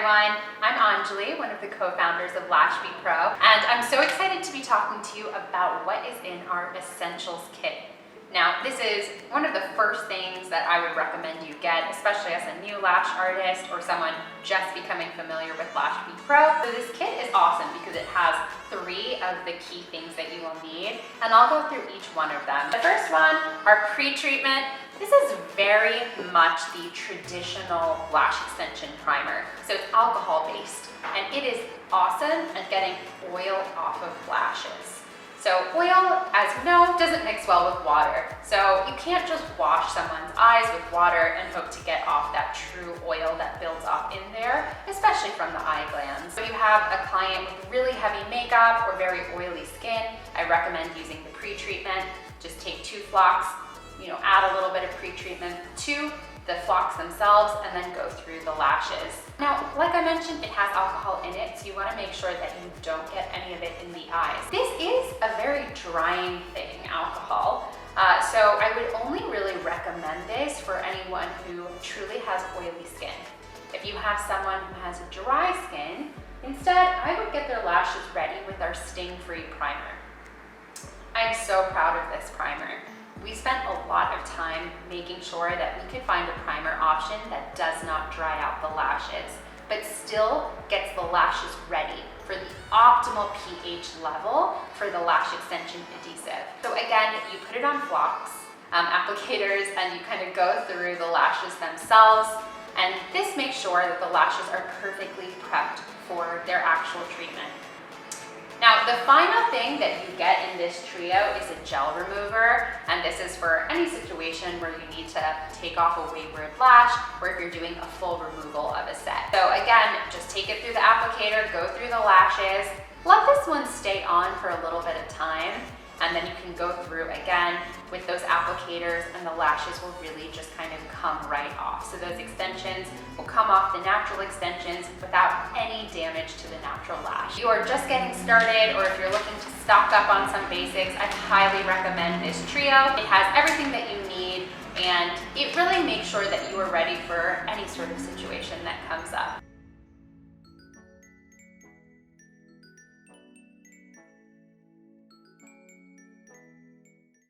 everyone, I'm Anjali, one of the co-founders of Lash Be Pro, and I'm so excited to be talking to you about what is in our Essentials Kit. Now, this is one of the first things that I would recommend you get, especially as a new lash artist or someone just becoming familiar with Lash Be Pro. So this kit is awesome because it has 3 of the key things that you will need, and I'll go through each one of them. The first one, our pre-treatment. This is very much the traditional lash extension primer. So it's alcohol-based, and it is awesome at getting oil off of lashes. So oil, as you know, doesn't mix well with water. So you can't just wash someone's eyes with water and hope to get off that true oil that builds up in there, especially from the eye glands. So you have a client with really heavy makeup or very oily skin, I recommend using the pre-treatment. Just take 2 flocks, add a little bit of pre-treatment to the flocks themselves and then go through the lashes. Now, like I mentioned, it has alcohol in it, so you want to make sure that you don't get any of it in the eyes. This is a very drying thing, alcohol. So I would only really recommend this for anyone who truly has oily skin. If you have someone who has dry skin, instead, I would get their lashes ready with our sting-free primer. I'm so proud of this primer. We spent a lot of time making sure that we could find a primer option that does not dry out the lashes, but still gets the lashes ready for the optimal pH level for the lash extension adhesive. So again, you put it on flocks, applicators, and you kind of go through the lashes themselves, and this makes sure that the lashes are perfectly prepped for their actual treatment. Now, the final thing that you get in this trio is a gel remover, and this is for any situation where you need to take off a wayward lash or if you're doing a full removal of a set. So again, just take it through the applicator, go through the lashes, let this one stay on for a little bit of time, and then you can go through again with those applicators and the lashes will really just kind of come right off. So those extensions will come off, the natural extensions, without any damage to the natural lash. If you are just getting started or if you're looking to stock up on some basics, I highly recommend this trio. It has everything that you need and it really makes sure that you are ready for any sort of situation that comes up.